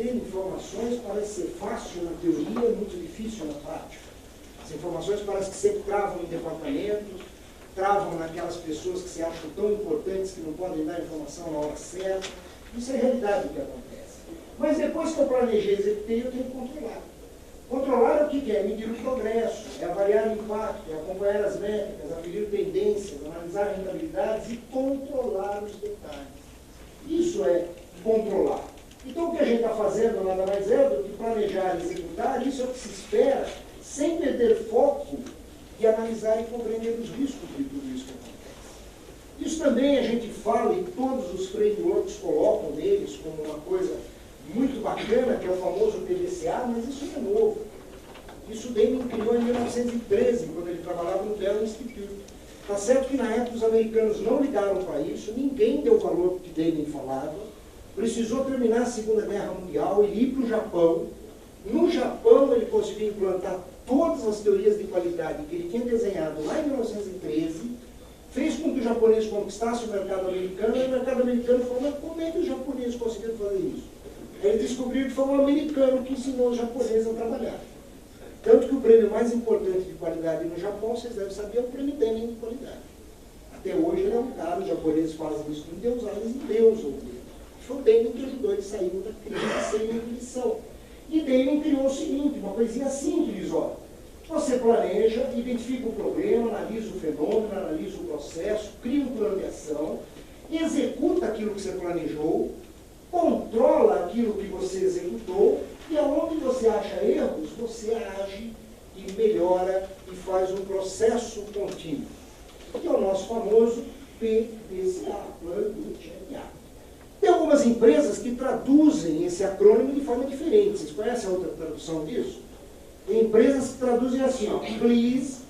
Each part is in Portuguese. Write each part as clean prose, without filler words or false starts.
ter informações parece ser fácil na teoria, muito difícil na prática. As informações parecem que sempre travam em departamentos, travam naquelas pessoas que se acham tão importantes que não podem dar informação na hora certa. Isso é a realidade do que acontece. Mas depois que eu planejei e executei, eu tenho que controlar. Controlar é o que é? Medir o progresso, é avaliar o impacto, é acompanhar as métricas, aferir tendências, analisar rentabilidades e controlar os detalhes. Isso é controlar. Então o que a gente está fazendo nada mais é do que planejar e executar, isso é o que se espera, sem perder foco de analisar e compreender os riscos de tudo isso que acontece. Isso também a gente fala e todos os frameworks colocam neles como uma coisa muito bacana, que é o famoso PDCA, mas isso não é novo. Isso o Deming criou em 1913, quando ele trabalhava no Bell Institute. Está certo que na época os americanos não ligaram para isso, ninguém deu valor para o que Deming falava, precisou terminar a Segunda Guerra Mundial e ir para o Japão. No Japão ele conseguiu implantar todas as teorias de qualidade que ele tinha desenhado lá em 1913, fez com que os japoneses conquistassem o mercado americano, e o mercado americano falou, mas como é que os japoneses conseguiram fazer isso? Ele descobriu que foi um americano que ensinou os japoneses a trabalhar. Tanto que o prêmio mais importante de qualidade no Japão, vocês devem saber, é o prêmio Deming de qualidade. Até hoje ele é um cara, os japoneses fazem isso com Deus, eles endeusam ele. Foi o Deming que ajudou ele a sair da crise sem intuição. E Deming criou o seguinte, uma coisinha simples, ó. Você planeja, identifica o problema, analisa o fenômeno, analisa o processo, cria um plano de ação, executa aquilo que você planejou, controla aquilo que você executou e aonde você acha erros, você age e melhora e faz um processo contínuo. Que é o nosso famoso PDCA, Plano de Check-up. Tem algumas empresas que traduzem esse acrônimo de forma diferente. Vocês conhecem a outra tradução disso? Tem empresas que traduzem assim, ó, please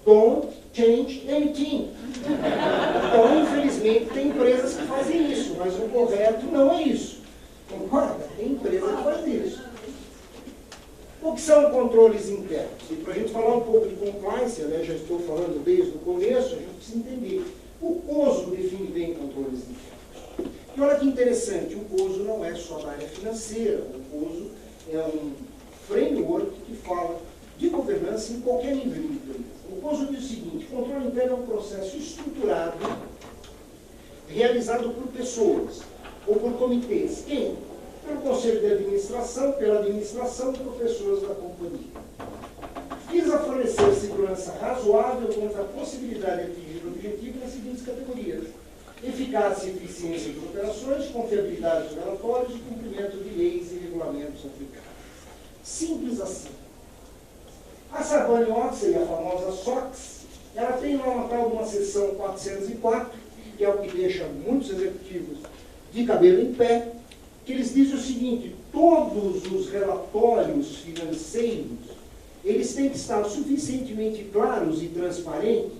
don't change anything. Então, infelizmente, tem empresas que fazem isso, mas o correto não é isso. Concorda? Tem empresa que faz isso. O que são controles internos? E para a gente falar um pouco de compliance, né, já estou falando desde o começo, a gente precisa entender. O COSO define bem controles internos. E olha que interessante, o COSO não é só da área financeira, o COSO é um framework que fala de governança em qualquer nível de empresa. O COSO diz o seguinte, controle interno é um processo estruturado, realizado por pessoas ou por comitês. Quem? Pelo Conselho de Administração, pela administração e por pessoas da companhia. Visa fornecer segurança razoável contra a possibilidade de atingir o objetivo nas seguintes categorias: eficácia e eficiência das operações, confiabilidade dos relatórios e cumprimento de leis e regulamentos aplicados. Simples assim. A Sarbanes-Oxley, a famosa SOX, ela tem lá uma tal de uma seção 404, que é o que deixa muitos executivos de cabelo em pé, que eles dizem o seguinte: todos os relatórios financeiros, eles têm que estar suficientemente claros e transparentes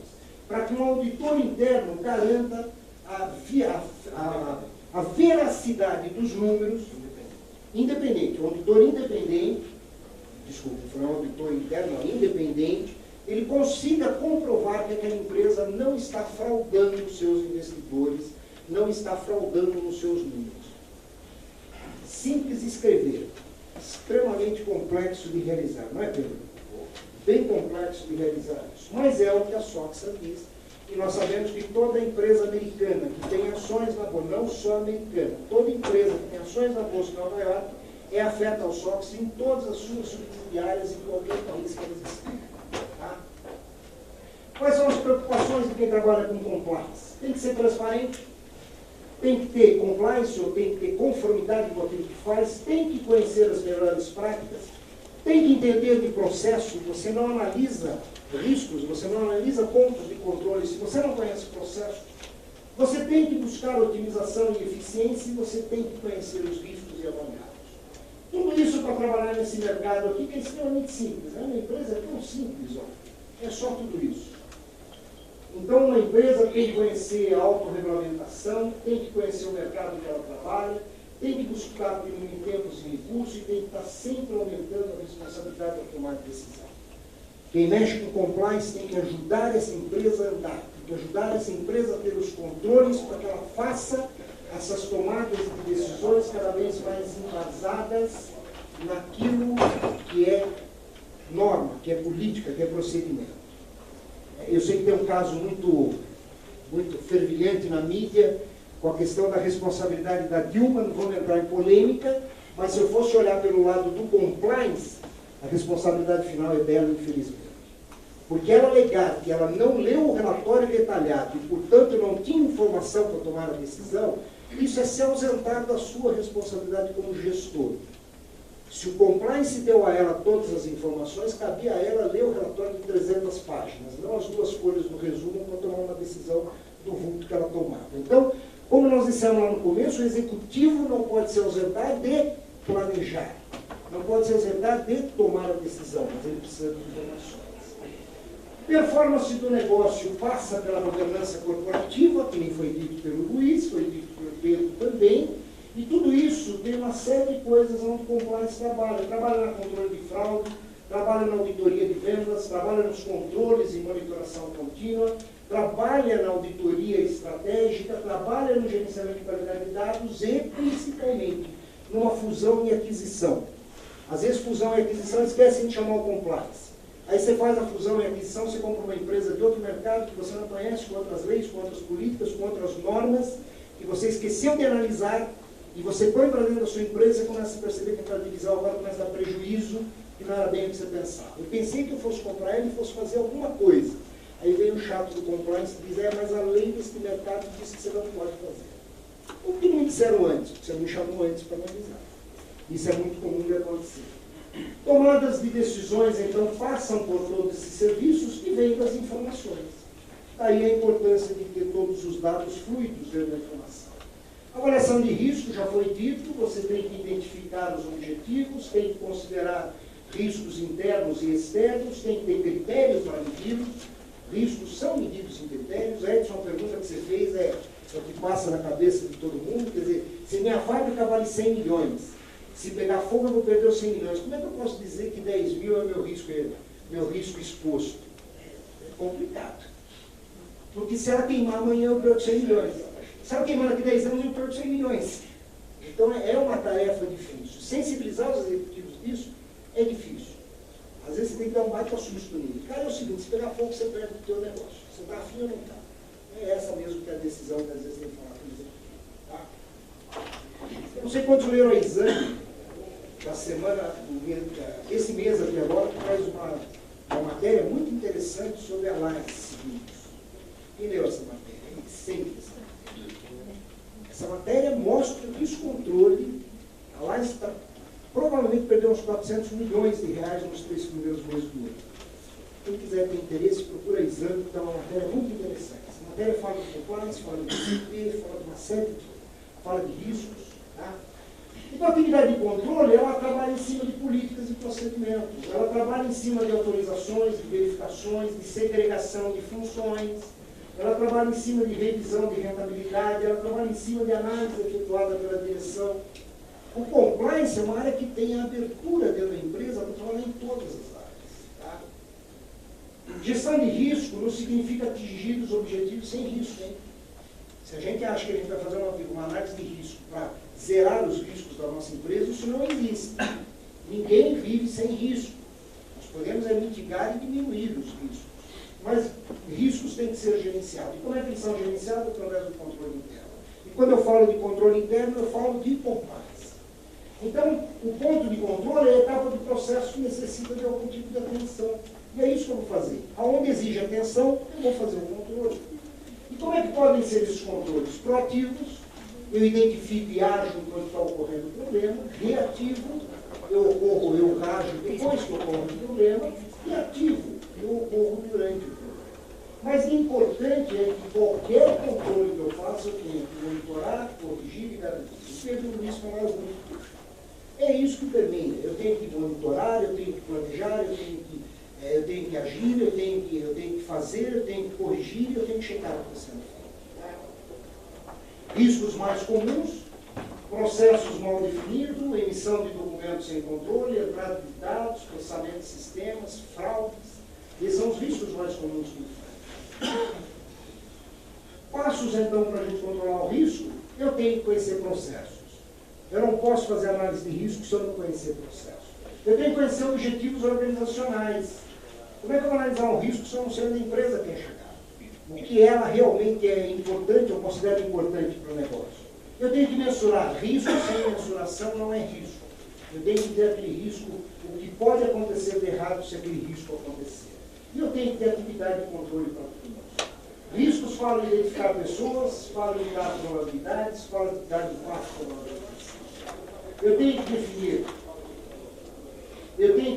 para que um auditor interno garanta a veracidade dos números, independente. O auditor independente, desculpe, foi um auditor interno independente, ele consiga comprovar que aquela empresa não está fraudando os seus investidores, não está fraudando nos seus números. Simples de escrever, extremamente complexo de realizar, não é, Pedro? Bem complexo de realizar isso. Mas é o que a SOX diz. E nós sabemos que toda empresa americana que tem ações na Bolsa, não só americana, toda empresa que tem ações na Bolsa de Nova York é afeta ao SOX em todas as suas subsidiárias em qualquer país que elas estejam. Tá? Quais são as preocupações de quem trabalha com compliance? Tem que ser transparente, tem que ter compliance, ou tem que ter conformidade com aquilo que faz, tem que conhecer as melhores práticas, tem que entender de processo. Você não analisa riscos, você não analisa pontos de controle se você não conhece o processo. Você tem que buscar otimização e eficiência e você tem que conhecer os riscos e avaliá-los. Tudo isso para trabalhar nesse mercado aqui, que é extremamente simples. Né? Uma empresa é tão simples, ó. É só tudo isso. Então, uma empresa tem que conhecer a autorregulamentação, tem que conhecer o mercado que ela trabalha, tem que buscar diminuir tempos e recursos e tem que estar sempre aumentando a responsabilidade para tomar decisão. Quem mexe com compliance tem que ajudar essa empresa a andar, tem que ajudar essa empresa a ter os controles para que ela faça essas tomadas de decisões cada vez mais embasadas naquilo que é norma, que é política, que é procedimento. Eu sei que tem um caso muito fervilhante na mídia, com a questão da responsabilidade da Dilma, não vamos entrar em polêmica, mas se eu fosse olhar pelo lado do compliance, a responsabilidade final é dela, infelizmente. Porque ela alegar que ela não leu o relatório detalhado e, portanto, não tinha informação para tomar a decisão, isso é se ausentar da sua responsabilidade como gestor. Se o compliance deu a ela todas as informações, cabia a ela ler o relatório de 300 páginas, não as 2 folhas do resumo para tomar uma decisão do vulto que ela tomava. Então, como nós dissemos lá no começo, o executivo não pode se ausentar de planejar, não pode se ausentar de tomar a decisão, mas ele precisa de informações. Performance do negócio passa pela governança corporativa, que nem foi dito pelo Luiz, foi dito pelo Pedro também, e tudo isso tem uma série de coisas onde o compliance trabalha. Trabalha no controle de fraude, trabalha na auditoria de vendas, trabalha nos controles e monitoração contínua, trabalha na auditoria estratégica, trabalha no gerenciamento de qualidade de dados e, principalmente, numa fusão e aquisição. Às vezes, fusão e aquisição esquecem de chamar o compliance. Aí você faz a fusão e aquisição, você compra uma empresa de outro mercado que você não conhece, com outras leis, com outras políticas, com outras normas, que você esqueceu de analisar, e você põe para dentro da sua empresa e começa a perceber que aquela divisão agora começa a dar prejuízo, que não era bem o que você pensava. Eu pensei que eu fosse comprar ele e fosse fazer alguma coisa. Aí vem o chato do compliance e diz, mas a lei desse mercado diz que você não pode fazer. O que me disseram antes? Você me chamou antes para analisar. Isso é muito comum de acontecer. Tomadas de decisões, então, passam por todos esses serviços que vêm das informações. Daí a importância de ter todos os dados fluidos dentro da informação. Avaliação de risco, já foi dito, você tem que identificar os objetivos, tem que considerar riscos internos e externos, tem que ter critérios para medi-los. Riscos são medidos em critérios. Edson, a pergunta que você fez é o que passa na cabeça de todo mundo. Quer dizer, se minha fábrica vale 100 milhões, se pegar fogo eu vou perder os 100 milhões. Como é que eu posso dizer que 10 mil é meu risco exposto? É complicado. Porque se ela queimar amanhã eu perco 100 milhões. Se ela queimar daqui 10 anos eu perco 100 milhões. Então é uma tarefa difícil. Sensibilizar os executivos disso é difícil. Às vezes você tem que dar um baita susto nele. Cara, é o seguinte, se pegar fogo você perde o teu negócio. Você está afim ou não está? É essa mesmo que é a decisão que às vezes tem que falar com o executivo. Tá? Eu não sei quantos leram o exame da semana, esse mês aqui agora, que traz uma matéria muito interessante sobre a Alliance. Quem leu essa matéria? Sempre essa matéria. Essa matéria mostra o descontrole. A Alliance provavelmente perdeu uns 400 milhões de reais nos 3 primeiros meses do ano. Quem quiser ter interesse, procura exame, que é uma matéria muito interessante. Essa matéria fala de compliance, fala de CP, fala de uma série de fala de riscos. Tá? Então, a atividade de controle, ela trabalha em cima de políticas e procedimentos. Ela trabalha em cima de autorizações, de verificações, de segregação de funções. Ela trabalha em cima de revisão de rentabilidade. Ela trabalha em cima de análise efetuada pela direção. O compliance é uma área que tem a abertura dentro da empresa para trabalhar em todas as áreas. Tá? Gestão de risco não significa atingir os objetivos sem risco. Hein? Se a gente acha que a gente vai fazer uma análise de risco para zerar os riscos da nossa empresa, isso não existe. Ninguém vive sem risco. Nós podemos mitigar e diminuir os riscos. Mas riscos têm que ser gerenciados. E como é que eles são gerenciados? Através do controle interno. E quando eu falo de controle interno, eu falo de compliance. Então, o ponto de controle é a etapa do processo que necessita de algum tipo de atenção. E é isso que eu vou fazer. Aonde exige atenção, eu vou fazer um controle. E como é que podem ser esses controles? Proativos, eu identifico e ajo enquanto está ocorrendo o problema. Reativo, eu ajo depois que ocorre o problema. E ativo, eu ocorro durante o problema. Mas o importante é que qualquer controle que eu faça, eu tenho que monitorar, corrigir e garantir. O Pedro Luiz falaram muito. É isso que permeia. Eu tenho que monitorar, eu tenho que planejar, eu tenho que agir, eu tenho que fazer, eu tenho que corrigir, eu tenho que checar o que está sendo feito. Riscos mais comuns, processos mal definidos, emissão de documentos sem controle, entrada de dados, processamento de sistemas, fraudes. Esses são os riscos mais comuns do fraude. Passos, então, para a gente controlar o risco. Eu tenho que conhecer processos. Eu não posso fazer análise de risco se eu não conhecer processos. Eu tenho que conhecer objetivos organizacionais. Como é que eu vou analisar um risco se eu não sei onde a empresa quer chegar? O que ela realmente é importante, eu considero importante para o negócio. Eu tenho que mensurar risco, sem mensuração não é risco. Eu tenho que ter aquele risco, o que pode acontecer de errado se aquele risco acontecer. E eu tenho que ter atividade de controle para tudo. Riscos falam de identificar pessoas, falam de dar probabilidades, falam de dar impacto probabilidades. Eu tenho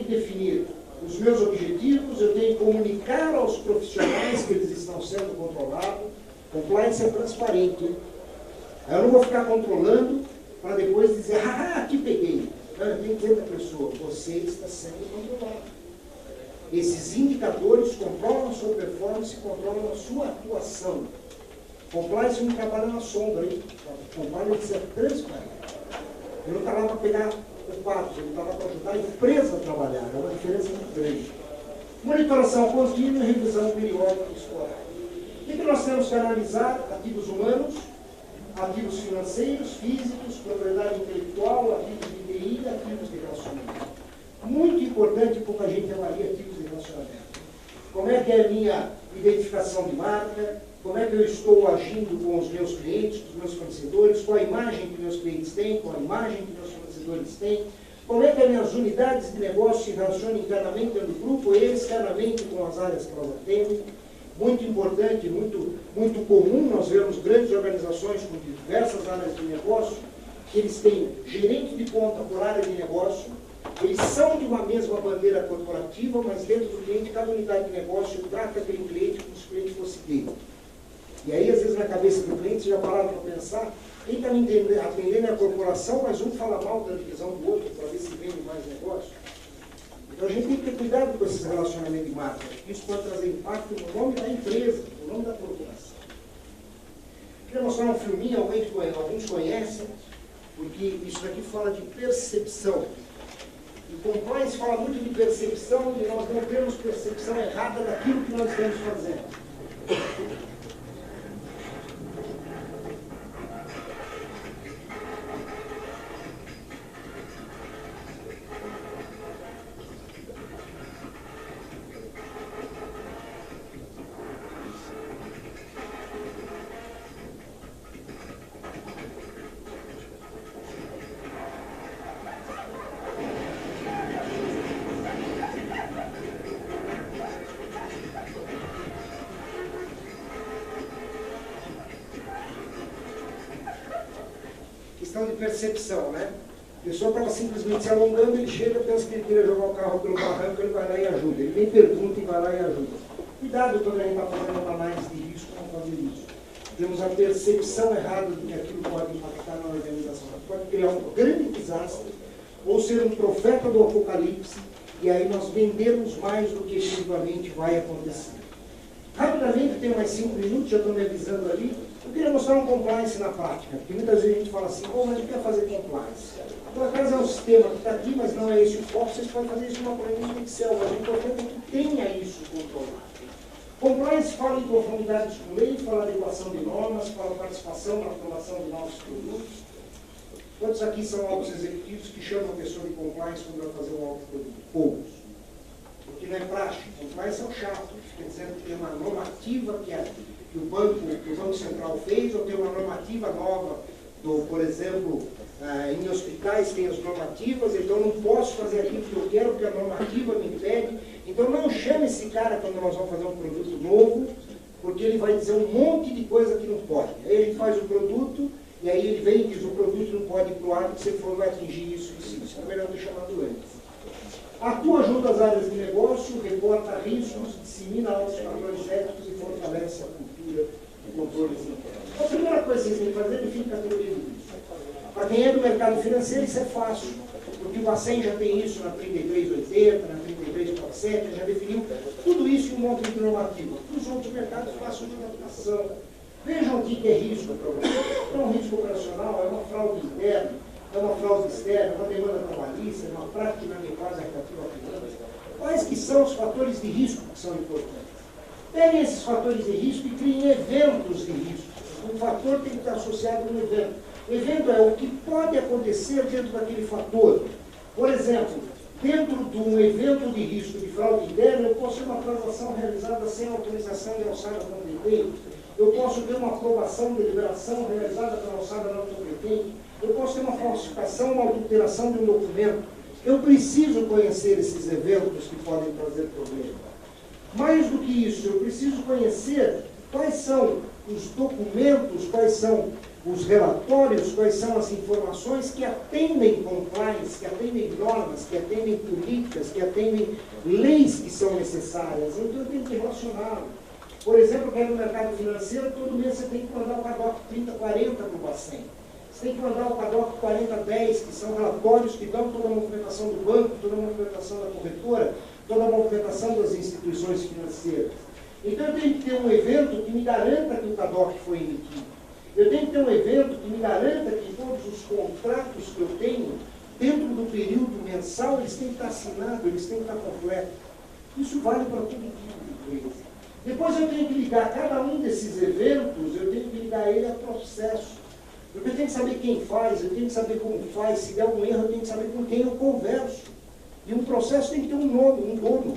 que definir os meus objetivos, eu tenho que comunicar aos profissionais que eles estão sendo controlados. Compliance é transparente. Eu não vou ficar controlando para depois dizer, aqui peguei. Não, eu tenho que dizer para a pessoa, você está sendo controlado. Esses indicadores controlam a sua performance, controlam a sua atuação. Compliance não trabalha na sombra, hein? Compliance tem que ser transparente. Ele não está lá para pegar o quadro, ele está lá para ajudar a empresa a trabalhar. É uma diferença muito grande. Monitoração contínua e revisão periódica e escolar. O que nós temos que analisar? Ativos humanos, ativos financeiros, físicos, propriedade intelectual, ativos de TI e ativos de relacionamento. Muito importante, pouca gente avalia ativos de relacionamento. Como é que é a minha identificação de marca? Como é que eu estou agindo com os meus clientes, com os meus fornecedores? Qual a imagem que meus clientes têm? Qual a imagem que meus fornecedores têm? Como é que as minhas unidades de negócio se relacionam internamente dentro do grupo e externamente com as áreas que elas atendem? Muito importante, muito comum, nós vemos grandes organizações com diversas áreas de negócio, que eles têm gerente de conta por área de negócio, eles são de uma mesma bandeira corporativa, mas dentro do cliente, cada unidade de negócio trata aquele cliente como se o cliente fosse dele. E aí, às vezes, na cabeça do cliente, você já parava para pensar, quem está atendendo é a corporação, mas um fala mal da divisão do outro, para ver se vende mais negócio. Então, a gente tem que ter cuidado com esses relacionamentos de marca. Isso pode trazer impacto no nome da empresa, no nome da corporação. Queria mostrar um filminho, alguns conhecem, porque isso daqui fala de percepção. E compliance fala muito de percepção, e nós não temos percepção errada daquilo que nós estamos fazendo. De percepção, né? A pessoa estava simplesmente se alongando, ele chega, pensa que ele queria jogar o carro pelo barranco, ele vai lá e ajuda. Ele nem pergunta e vai lá e ajuda. Cuidado quando a gente está fazendo uma análise de risco, não fazer isso. Temos a percepção errada de que aquilo pode impactar na organização. Pode criar um grande desastre, ou ser um profeta do apocalipse, e aí nós vendermos mais do que efetivamente vai acontecer. Rapidamente, tenho mais 5 minutos, já estou me avisando ali. Eu queria mostrar um compliance na prática, porque muitas vezes a gente fala assim, mas eu quero fazer compliance. Por acaso é um sistema que está aqui, mas não é esse o foco, vocês podem fazer isso numa planilha de Excel, mas o importante é que tenha isso controlado. Compliance fala em conformidade com lei, fala adequação de normas, fala participação na aprovação de novos produtos. Todos aqui são altos executivos que chamam a pessoa de compliance quando vai fazer um alto produto. Poucos. Porque não é prático. Compliance é o chato. Fica dizendo que tem uma normativa que o Banco Central fez, ou tem uma normativa nova, por exemplo, em hospitais tem as normativas, então eu não posso fazer aquilo que eu quero, porque a normativa me impede. Então não chame esse cara quando nós vamos fazer um produto novo, porque ele vai dizer um monte de coisa que não pode. Aí ele faz o produto, e aí ele vem e diz, o produto não pode ir para o ar, porque se ele for vai atingir isso. É melhor ter chamado antes. Atua junto às áreas de negócio, reporta riscos, dissemina altos padrões éticos e fortalece a cultura de controles internos. A primeira coisa que vocês têm que fazer é definir categoria de risco. Para quem é do mercado financeiro, isso é fácil, porque o Bacen já tem isso na 3380, na 3347, já definiu tudo isso em um monte de normativa. Para os outros mercados, façam uma adaptação. Vejam o que é risco para vocês. É um risco operacional, é uma fraude interna, é uma fraude externa, é uma demanda trabalhista, é uma prática inadequada recreativa à finança. Quais que são os fatores de risco que são importantes? Peguem esses fatores de risco e criem eventos de risco. um fator tem que estar associado a um evento. O evento é o que pode acontecer dentro daquele fator. Por exemplo, dentro de um evento de risco de fraude interna, eu posso ter uma transação realizada sem autorização de alçada não competente, eu posso ter uma aprovação de deliberação realizada pela alçada não competente, eu posso ter uma falsificação, uma adulteração de um documento. Eu preciso conhecer esses eventos que podem trazer problema. Mais do que isso, eu preciso conhecer quais são os documentos, quais são os relatórios, quais são as informações que atendem compliance, que atendem normas, que atendem políticas, que atendem leis que são necessárias. Então eu tenho que relacioná-lo. Por exemplo, no mercado financeiro, todo mês você tem que mandar o CADOC 3040 para o Bacen. Você tem que mandar o CADOC 4010, que são relatórios que dão toda a movimentação do banco, toda a movimentação da corretora, toda a movimentação das instituições financeiras. Então eu tenho que ter um evento que me garanta que o CADOC foi emitido. Eu tenho que ter um evento que me garanta que todos os contratos que eu tenho, dentro do período mensal, eles têm que estar assinados, eles têm que estar completos. Isso vale para todo tipo de coisa. Depois eu tenho que ligar cada um desses eventos, eu tenho que ligar ele a processo. Eu tenho que saber quem faz, eu tenho que saber como faz, se der algum erro, eu tenho que saber com quem eu converso. E um processo tem que ter um nome, um dono.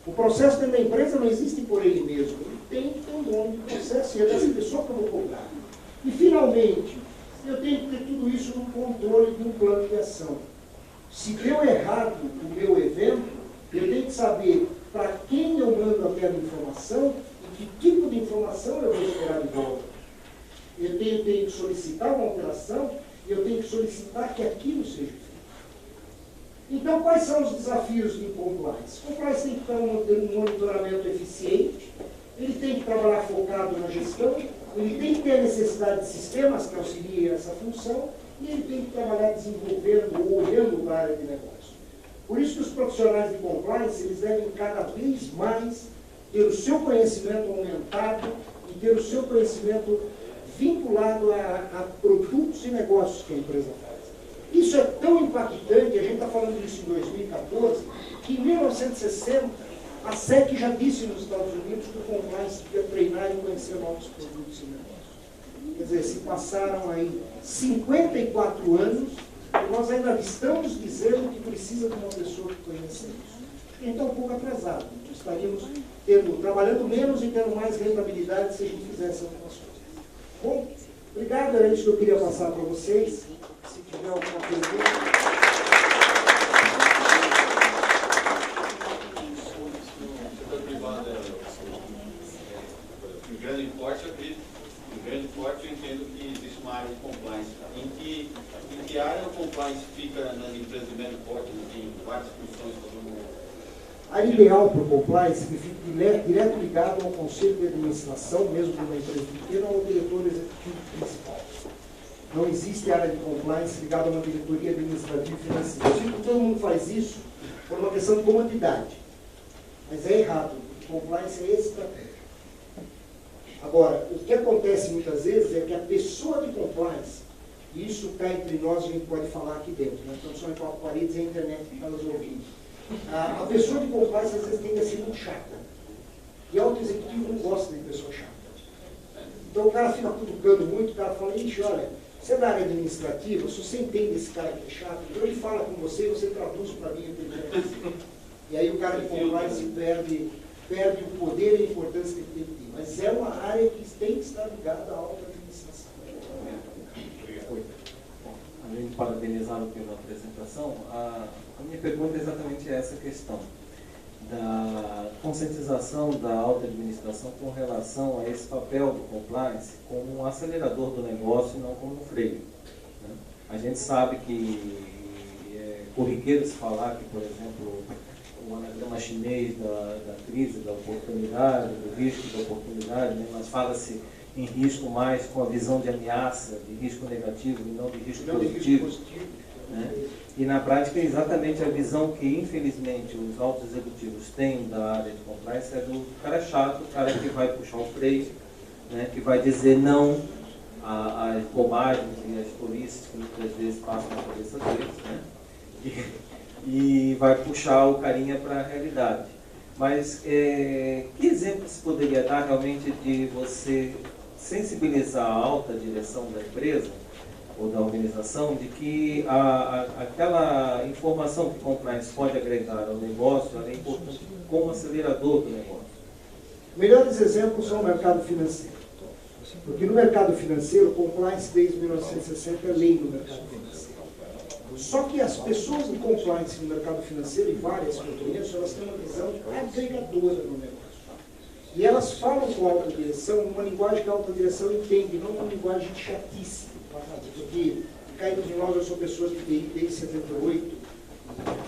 O processo dentro da empresa não existe por ele mesmo. Ele tem que ter um dono de processo, e é dessa pessoa que eu vou cobrar. E, finalmente, eu tenho que ter tudo isso no controle de um plano de ação. Se deu errado o meu evento, eu tenho que saber para quem eu mando aquela informação e que tipo de informação eu vou esperar de volta. Eu tenho que solicitar uma alteração e eu tenho que solicitar que aquilo seja feito. Então, quais são os desafios de compliance? Compliance tem que ter um monitoramento eficiente, ele tem que trabalhar focado na gestão, ele tem que ter a necessidade de sistemas que auxiliem essa função e ele tem que trabalhar desenvolvendo ou olhando para a área de negócio. Por isso que os profissionais de compliance, eles devem cada vez mais ter o seu conhecimento aumentado e ter o seu conhecimento vinculado a produtos e negócios que a empresa faz. Isso é tão impactante, a gente está falando disso em 2014, que em 1960, a SEC já disse nos Estados Unidos que o compliance devia treinar e conhecer novos produtos e negócios. Quer dizer, se passaram aí 54 anos, e nós ainda estamos dizendo que precisa de uma pessoa que conheça isso. Então, um pouco atrasado. Estaríamos trabalhando menos e tendo mais rentabilidade se a gente fizesse algumas coisas. Bom, obrigado, era isso que eu queria passar para vocês. Se tiver alguma pergunta. Em grande porte, eu acredito. Em grande porte, eu entendo que existe uma área de compliance. Em que área o compliance fica nas empresas de médio porte? Tem várias funções todo mundo. A área ideal para o compliance que fica direto ligado ao conselho de administração, mesmo de uma empresa pequena, ou ao diretor executivo principal. Não existe área de compliance ligada a uma diretoria administrativa e financeira. Eu sei que todo mundo faz isso por uma questão de comodidade. Mas é errado. O compliance é estratégia. Agora, o que acontece muitas vezes é que a pessoa de compliance, e isso está entre nós, a gente pode falar aqui dentro, nós estamos só em quatro paredes e a internet que está nos ouvindo. A pessoa de compliance às vezes tende a ser muito chata. E alto executivo não gosta de pessoa chata. Então o cara fica cutucando muito, o cara fala, ixi, olha, você é da área administrativa, se você entende esse cara que é chato, então ele fala com você e você traduz para mim o que ele quer dizer. E aí o cara de compliance perde o poder e a importância que ele tem que ter. Mas é uma área que tem que estar ligada à alta administração. Além de parabenizá-lo pela apresentação, a minha pergunta é exatamente essa questão da conscientização da alta administração com relação a esse papel do compliance como um acelerador do negócio e não como um freio. Né? A gente sabe que é corriqueiro se falar que, por exemplo, o anagrama chinês da crise, da oportunidade, do risco da oportunidade, né? Mas fala-se em risco mais com a visão de ameaça, de risco negativo e não de risco positivo. Né? E na prática é exatamente a visão que infelizmente os altos executivos têm da área de compliance é do cara chato, o cara que vai puxar o freio, né? Que vai dizer não às bobagens e às tolices que muitas vezes passam na cabeça deles, né? E vai puxar o carinha para a realidade. Mas que exemplo se poderia dar realmente de você sensibilizar a alta direção da empresa ou da organização de que aquela informação que o compliance pode agregar ao negócio, ela é importante como acelerador do negócio. Melhores exemplos são o mercado financeiro. Porque no mercado financeiro, o compliance desde 1960 é lei no mercado financeiro. Só que as pessoas de compliance no mercado financeiro, e várias que eu conheço, elas têm uma visão agregadora no negócio. E elas falam com a alta direção numa linguagem que a alta direção entende, não uma linguagem de chatice. Porque, caídos de nós, eu sou pessoa de TI desde 78,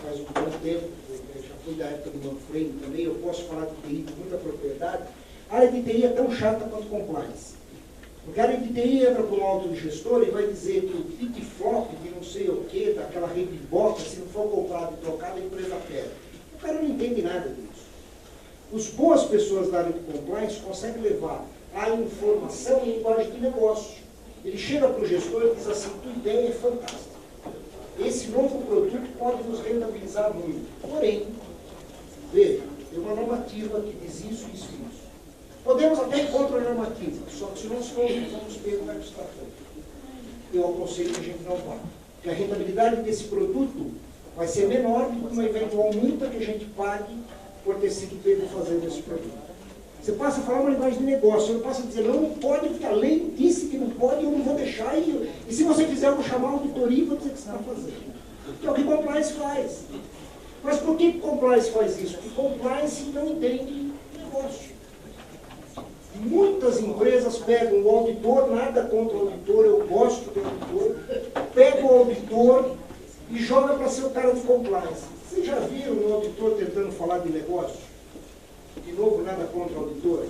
faz um bom tempo, já fui da época do Manfred também, eu posso falar de TI com muita propriedade. A área de TI é tão chata quanto compliance. Porque a área de TI entra para um autogestor e vai dizer que o flip-flop de não sei o que, daquela rebiboca, se não for comprado e trocado, a empresa perde. O cara não entende nada disso. As boas pessoas da área de compliance conseguem levar a informação em linguagem de negócio. Ele chega para o gestor e diz assim, tua ideia é fantástica. Esse novo produto pode nos rentabilizar muito. Porém, veja, tem uma normativa que diz isso, isso e isso. Podemos até ir contra a normativa, só que se nós formos pego na abstração. Eu aconselho que a gente não vá. Porque a rentabilidade desse produto vai ser menor do que uma eventual multa que a gente pague por ter sido pego fazendo esse produto. Você passa a falar uma linguagem de negócio, você passa a dizer, não pode, porque a lei disse que não pode, eu não vou deixar, e se você fizer, eu vou chamar a auditoria e vou dizer que você está fazendo. Que é o que compliance faz. Mas por que compliance faz isso? Porque compliance não entende negócio. Muitas empresas pegam o auditor, nada contra o auditor, eu gosto do auditor, pega o auditor e joga para ser o cara de compliance. Vocês já viram o auditor tentando falar de negócio? De novo, nada contra o auditor.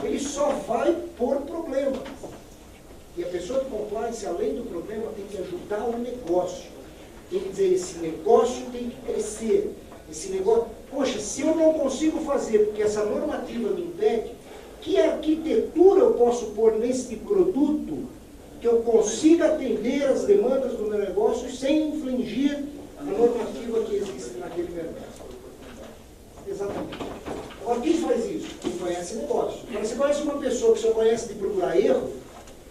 Ele só vai pôr problemas. E a pessoa de compliance, além do problema, tem que ajudar o negócio. Tem que dizer, esse negócio tem que crescer. Esse negócio... Poxa, se eu não consigo fazer, porque essa normativa me impede, que arquitetura eu posso pôr nesse produto que eu consiga atender as demandas do meu negócio sem infringir a normativa que existe naquele mercado? Exatamente. Agora, quem faz isso? Quem conhece negócio. Agora, você conhece uma pessoa que só conhece de procurar erro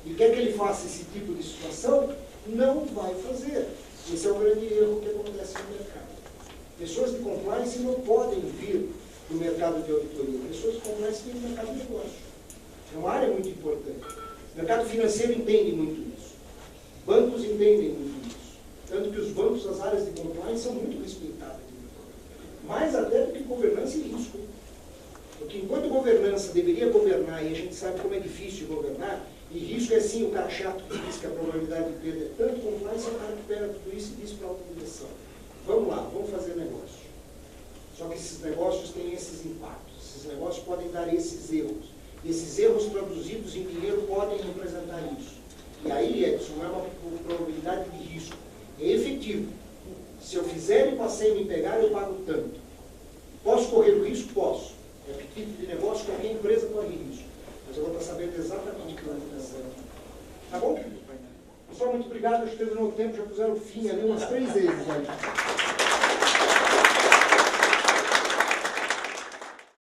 e quer que ele faça esse tipo de situação, não vai fazer. Esse é o grande erro que acontece no mercado. Pessoas de compliance não podem vir do mercado de auditoria. Pessoas de compliance vêm do mercado de negócio. É uma área muito importante. O mercado financeiro entende muito isso. Bancos entendem muito isso. Tanto que os bancos, as áreas de compliance são muito respeitadas. Mais até do que governança e risco. Porque enquanto governança deveria governar, e a gente sabe como é difícil governar, e risco é sim o cara chato que diz que a probabilidade de perda é tanto, compliance é o cara que pega tudo isso e diz para a alta direção. Vamos lá, vamos fazer negócio. Só que esses negócios têm esses impactos, esses negócios podem dar esses erros. Esses erros traduzidos em dinheiro podem representar isso. E aí, Edson, não é uma probabilidade de risco, é efetivo. Se eu fizer e passei a me pegar, eu pago tanto. Posso correr o risco? Posso. É apetite de negócio, qualquer empresa corre risco. Mas eu vou estar sabendo exatamente o que vai acontecer. Tá bom? Pessoal, muito obrigado. Acho que terminou o tempo, já puseram fim ali umas 3 vezes.